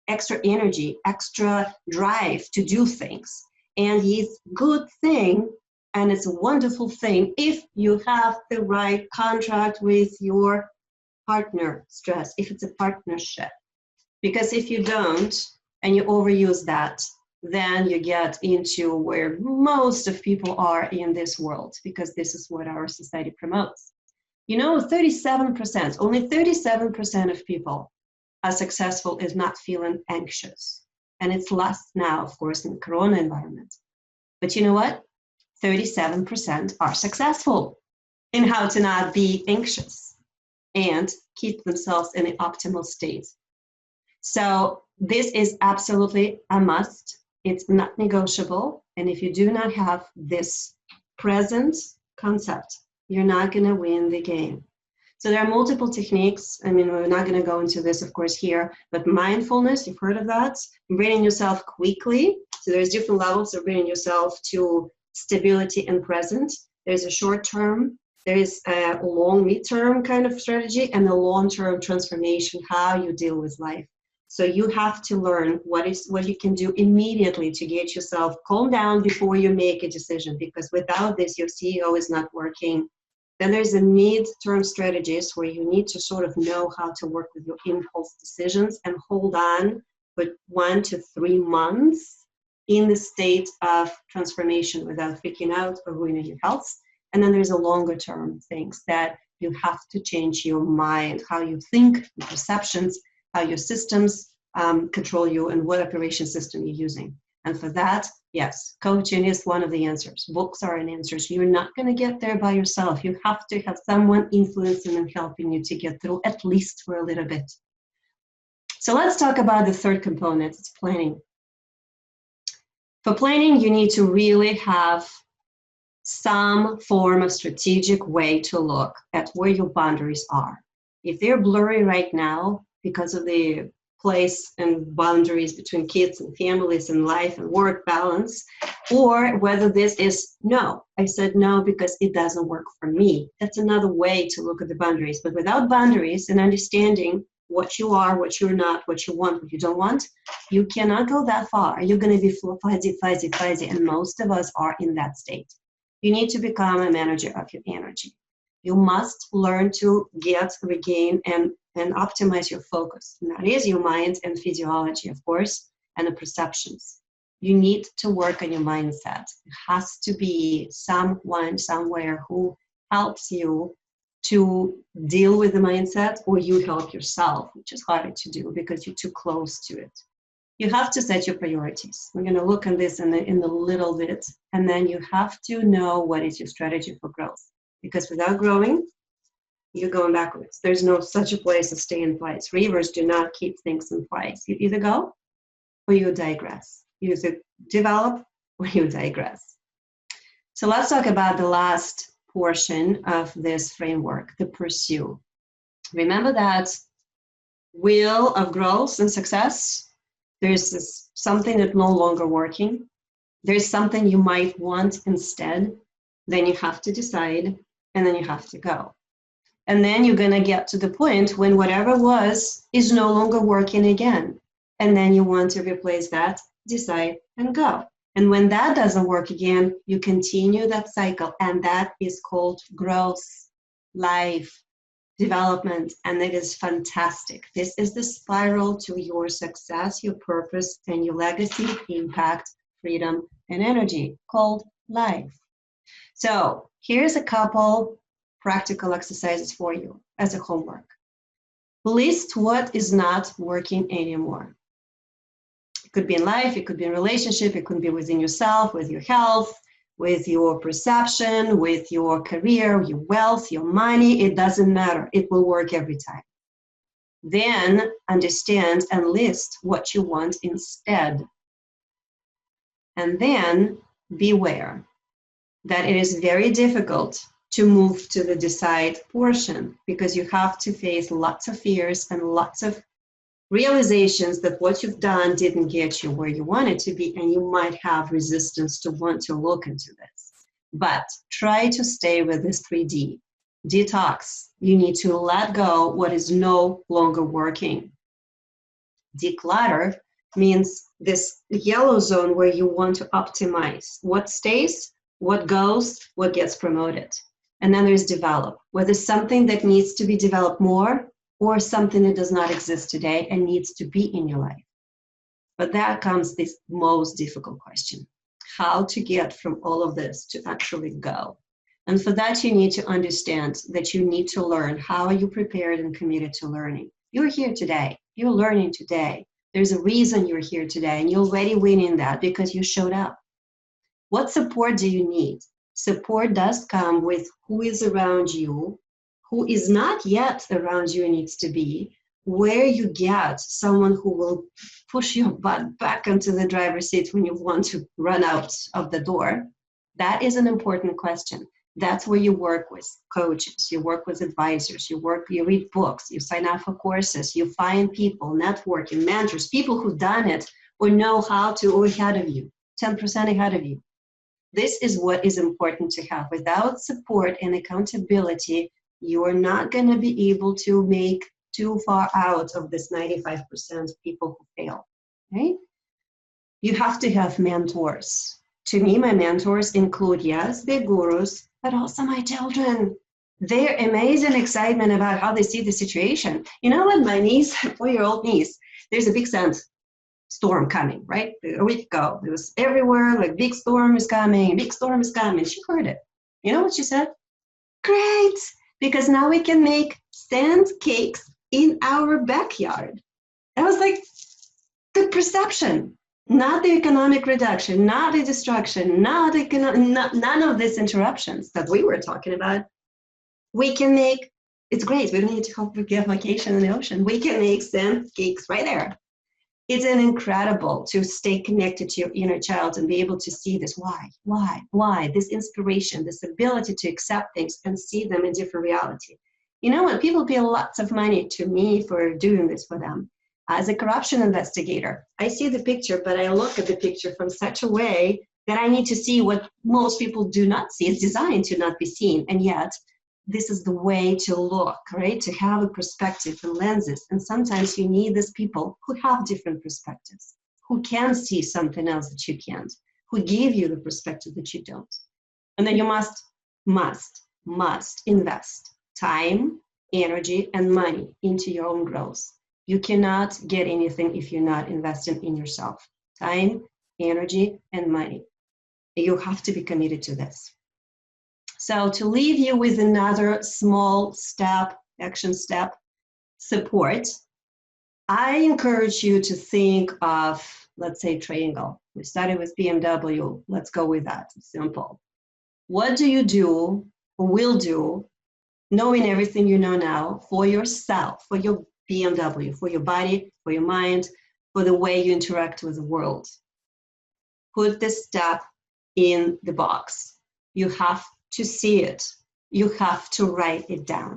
extra energy, extra drive to do things. And it's a good thing, and it's a wonderful thing if you have the right contract with your partner. Stress, if it's a partnership. Because if you don't, and you overuse that, then you get into where most of people are in this world, because this is what our society promotes. You know, 37%, only 37% of people are successful is not feeling anxious. And it's less now, of course, in the Corona environment. But you know what? 37% are successful in how to not be anxious and keep themselves in an optimal state. So this is absolutely a must. It's not negotiable. And if you do not have this present concept, you're not going to win the game. So there are multiple techniques. I mean, we're not going to go into this, of course, here, but mindfulness, you've heard of that. Bringing yourself quickly. So there's different levels of bringing yourself to stability and present. There's a short term, there is a long mid-term kind of strategy, and a long-term transformation, how you deal with life. So you have to learn what you can do immediately to get yourself calm down before you make a decision, because without this, your CEO is not working. Then there's a mid-term strategies where you need to sort of know how to work with your impulse decisions and hold on for 1 to 3 months in the state of transformation without freaking out or ruining your health. And then there's a longer term things that you have to change your mind, how you think, your perceptions, how your systems control you, and what operation system you're using. And for that, yes, coaching is one of the answers. Books are an answer. You're not going to get there by yourself. You have to have someone influencing and helping you to get through, at least for a little bit. So let's talk about the third component. It's planning. For planning, you need to really have some form of strategic way to look at where your boundaries are. If they're blurry right now, because of the place and boundaries between kids and families and life and work balance, or whether this is no, I said no because it doesn't work for me. That's another way to look at the boundaries. But without boundaries and understanding what you are, what you're not, what you want, what you don't want, you cannot go that far. You're going to be fuzzy, and most of us are in that state. You need to become a manager of your energy. You must learn to regain, and optimize your focus. And that is your mind and physiology, of course, and the perceptions. You need to work on your mindset. It has to be someone, somewhere who helps you to deal with the mindset, or you help yourself, which is harder to do because you're too close to it. You have to set your priorities. We're going to look at this in a little bit, and then you have to know what is your strategy for growth. Because without growing, you're going backwards. There's no such a place as stay in place. Rivers do not keep things in place. You either go or you digress. You either develop or you digress. So let's talk about the last portion of this framework, the pursue. Remember that wheel of growth and success. There's something that's no longer working. There's something you might want instead. Then you have to decide, and then you have to go. And then you're going to get to the point when whatever was is no longer working again. And then you want to replace that, decide, and go. And when that doesn't work again, you continue that cycle. And that is called growth, life, development. And it is fantastic. This is the spiral to your success, your purpose, and your legacy, impact freedom, and energy called life. So here's a couple practical exercises for you as a homework. List what is not working anymore. It could be in life, it could be in relationship, it could be within yourself, with your health, with your perception, with your career, your wealth, your money. It doesn't matter. It will work every time. Then understand and list what you want instead. And then beware that it is very difficult to move to the decide portion, because you have to face lots of fears and lots of realizations that what you've done didn't get you where you wanted to be, and you might have resistance to want to look into this. But try to stay with this 3D. Detox. You need to let go what is no longer working. Declutter means this yellow zone where you want to optimize what stays, what goes, what gets promoted. And then there's develop, whether something that needs to be developed more or something that does not exist today and needs to be in your life. But that comes this most difficult question: how to get from all of this to actually go. And for that, you need to understand that you need to learn. How are you prepared and committed to learning? You're here today. You're learning today. There's a reason you're here today, and you're already winning that because you showed up. What support do you need? Support does come with who is around you, who is not yet around you and needs to be, where you get someone who will push your butt back into the driver's seat when you want to run out of the door. That is an important question. That's where you work with coaches, you work with advisors, you read books, you sign up for courses, you find people, networking, mentors, people who've done it or know how to, or ahead of you, 10% ahead of you. This is what is important to have. Without support and accountability, you are not going to be able to make too far out of this 95% of people who fail, right? You have to have mentors. To me, my mentors include, yes, big gurus, but also my children. Their amazing excitement about how they see the situation. You know what, my niece, 4-year-old niece, there's a big storm coming, right? A week ago, it was everywhere, like big storm is coming, big storm is coming. She heard it. You know what she said? Great, because now we can make sand cakes in our backyard. I was like, the perception, not the economic reduction, not the destruction, none of these interruptions that we were talking about. We can make, it's great. We don't need to get vacation in the ocean. We can make sand cakes right there. It's an incredible to stay connected to your inner child and be able to see this why, this inspiration, this ability to accept things and see them in different reality. You know, when people pay lots of money to me for doing this for them, as a corruption investigator, I see the picture, but I look at the picture from such a way that I need to see what most people do not see. It's designed to not be seen, and yet this is the way to look, right? To have a perspective and lenses. And sometimes you need these people who have different perspectives, who can see something else that you can't, who give you the perspective that you don't. And then you must invest time, energy, and money into your own growth. You cannot get anything if you're not investing in yourself. Time, energy, and money. You have to be committed to this. So to leave you with another small step, action step, support, I encourage you to think of, let's say, triangle. We started with BMW. Let's go with that. Simple. What do you do or will do, knowing everything you know now, for yourself, for your BMW, for your body, for your mind, for the way you interact with the world? Put this step in the box. You have to see it. You have to write it down.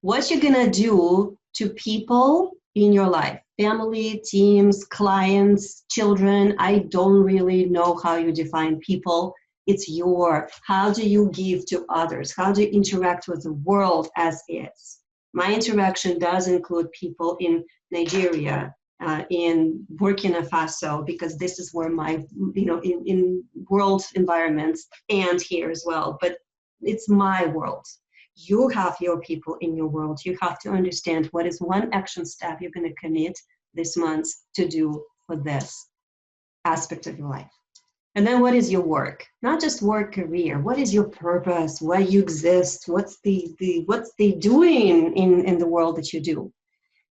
What you're gonna do to people in your life, family, teams, clients, children, I don't really know how you define people. It's how do you give to others? How do you interact with the world as is? My interaction does include people in Nigeria, in Burkina Faso, because this is where my, in world environments, and here as well, but it's my world. You have your people in your world. You have to understand what is one action step you're going to commit this month to do for this aspect of your life. And then what is your work? Not just work career. What is your purpose? Why you exist? What's the doing in the world that you do?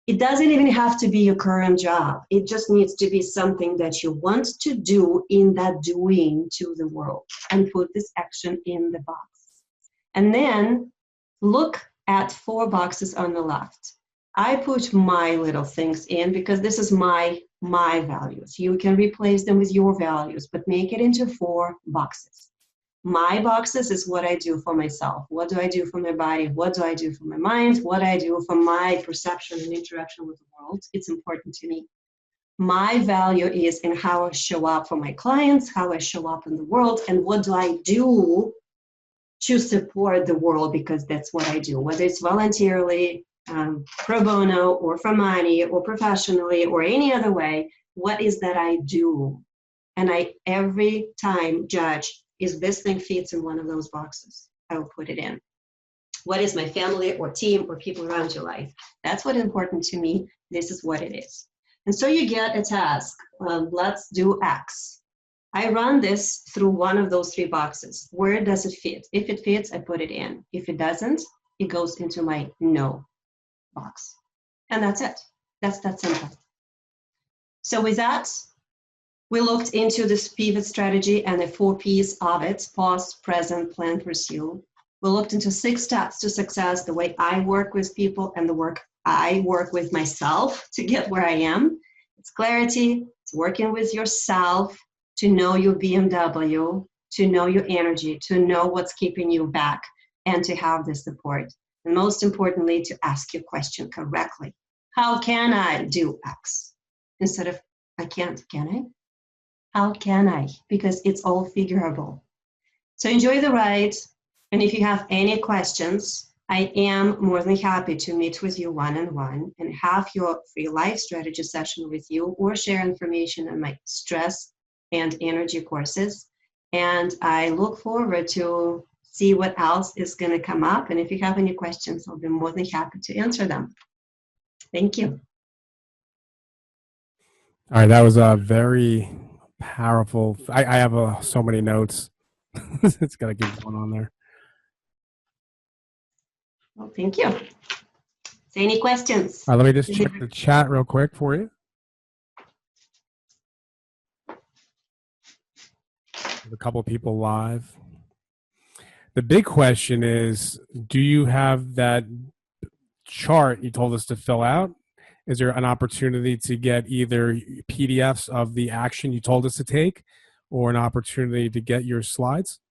It doesn't even have to be your current job. It just needs to be something that you want to do in that doing to the world, and put this action in the box. And then look at 4 boxes on the left. I put my little things in because this is my values. You can replace them with your values, but make it into 4 boxes. My boxes is what I do for myself. What do I do for my body? What do I do for my mind? What I do for my perception and interaction with the world? It's important to me. My value is in how I show up for my clients, how I show up in the world, and what do I do to support the world, because that's what I do, whether it's voluntarily, pro bono, or for money, or professionally, or any other way. What is that I do? And I every time judge, is this thing fits in one of those boxes? I will put it in. What is my family or team or people around your life? That's what's important to me. This is what it is. And so you get a task. Let's do X. I run this through one of those 3 boxes. Where does it fit? If it fits, I put it in. If it doesn't, it goes into my no box. And that's it. That's that simple. So with that, we looked into this pivot strategy and the 4 P's of it: pause, present, plan, pursue. We looked into 6 steps to success, the way I work with people and the work I work with myself to get where I am. It's clarity, it's working with yourself, to know your BMW, to know your energy, to know what's keeping you back, and to have the support. And most importantly, to ask your question correctly. How can I do X? Instead of, I can't, can I? How can I? Because it's all figurable. So enjoy the ride. And if you have any questions, I am more than happy to meet with you one-on-one and have your free life strategy session with you, or share information on my stress and energy courses. And I look forward to see what else is going to come up. And if you have any questions, I'll be more than happy to answer them. Thank you. All right, that was a very powerful. I have so many notes. It's got to keep going on there. Well, thank you. So any questions? All right, let me just check the chat real quick for you. There's a couple of people live. The big question is, do you have that chart you told us to fill out? Is there an opportunity to get either PDFs of the action you told us to take, or an opportunity to get your slides?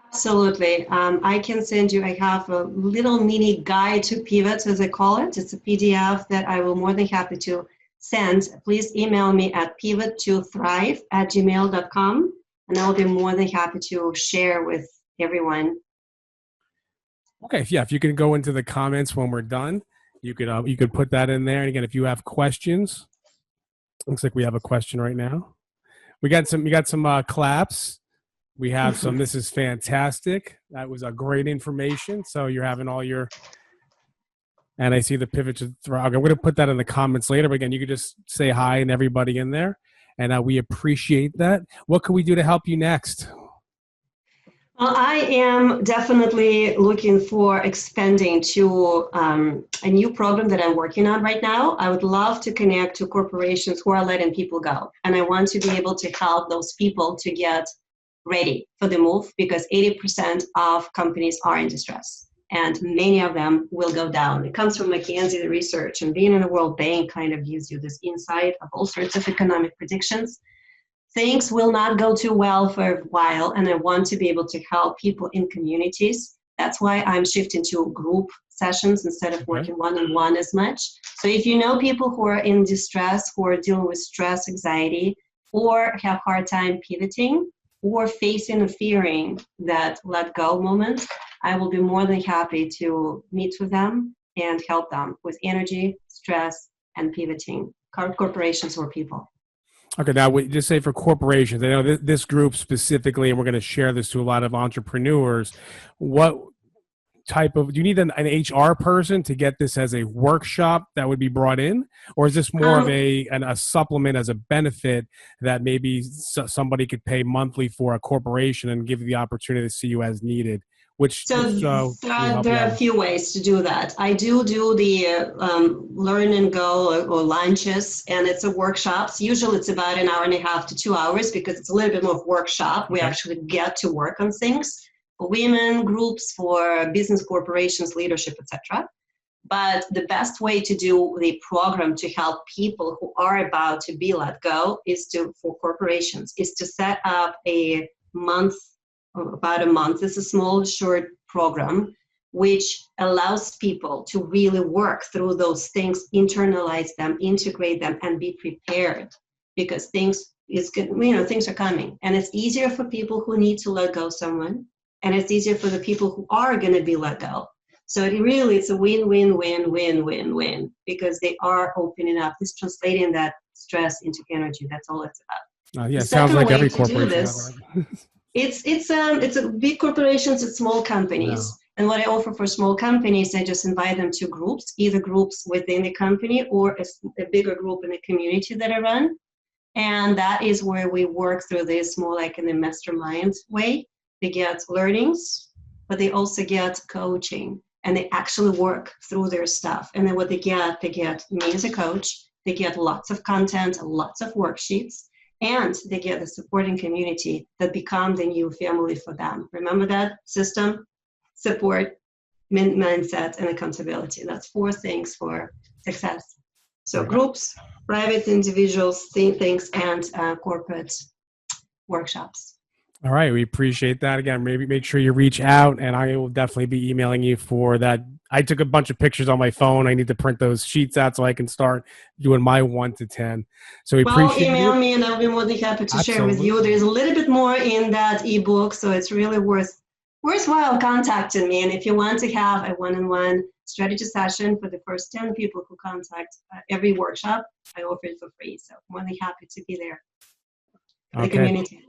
Absolutely. I can send you, I have a little mini guide to pivots, as I call it. It's a PDF that I will more than happy to send. Please email me at pivottothrive@gmail.com, and I'll be more than happy to share with everyone. Okay, yeah, if you can go into the comments when we're done, you could put that in there. And again, if you have questions, looks like we have a question right now. You got some claps. We have some, this is fantastic. That was a great information. So you're having all your, and I see the pivot to Thrive. I'm going to put that in the comments later, but again, you could just say hi and everybody in there. And we appreciate that. What can we do to help you next? Well, I am definitely looking for expanding to a new program that I'm working on right now. I would love to connect to corporations who are letting people go. And I want to be able to help those people to get ready for the move, because 80% of companies are in distress and many of them will go down. It comes from McKinsey, the research, and being in the World Bank kind of gives you this insight of all sorts of economic predictions. Things will not go too well for a while, and I want to be able to help people in communities. That's why I'm shifting to group sessions instead of working one-on-one as much. So if you know people who are in distress, who are dealing with stress, anxiety, or have hard time pivoting, or facing or fearing that let go moment, I will be more than happy to meet with them and help them with energy, stress, and pivoting, corporations or people. Okay, now we just say for corporations, I know this group specifically, and we're going to share this to a lot of entrepreneurs. What type of, do you need an HR person to get this as a workshop that would be brought in? Or is this more of a supplement as a benefit that maybe somebody could pay monthly for a corporation and give you the opportunity to see you as needed? So Can you help me there are out a with? few ways to do that. I do the learn and go or lunches, and it's a workshops. Usually it's about an hour and a half to 2 hours because it's a little bit more of workshop. We Okay. actually get to work on things for women, groups, for business corporations, leadership, etc. But the best way to do the program to help people who are about to be let go for corporations is to set up a month, about a month. It's a small, short program which allows people to really work through those things, internalize them, integrate them, and be prepared because things are coming. And it's easier for people who need to let go someone, and it's easier for the people who are going to be let go. So it's a win-win-win-win-win-win because they are opening up, this translating that stress into energy. That's all it's about. Yeah, The it sounds second like way every to do corporation has this, that. it's a big corporations, it's small Yeah. companies. And what I offer for small companies, I just invite them to groups, either groups within the company or a bigger group in the community that I run. And that is where we work through this more like in a mastermind way. They get learnings, but they also get coaching, and they actually work through their stuff. And then what they get me as a coach, they get lots of content, lots of worksheets, and they get a supporting community that become the new family for them. Remember that system, support, mindset, and accountability. That's 4 things for success. So Okay. groups, private individuals, things, and corporate workshops. All right. We appreciate that. Again, maybe make sure you reach out, and I will definitely be emailing you for that. I took a bunch of pictures on my phone. I need to print those sheets out so I can start doing my 1 to 10. So we Well, appreciate email it. me and I'll be more than happy to share with you. Absolutely. There's a little bit more in that ebook, so it's really worthwhile contacting me. And if you want to have a one-on-one strategy session for the first 10 people who contact every workshop, I offer it for free. So I'm more than happy to be there for the Okay. community.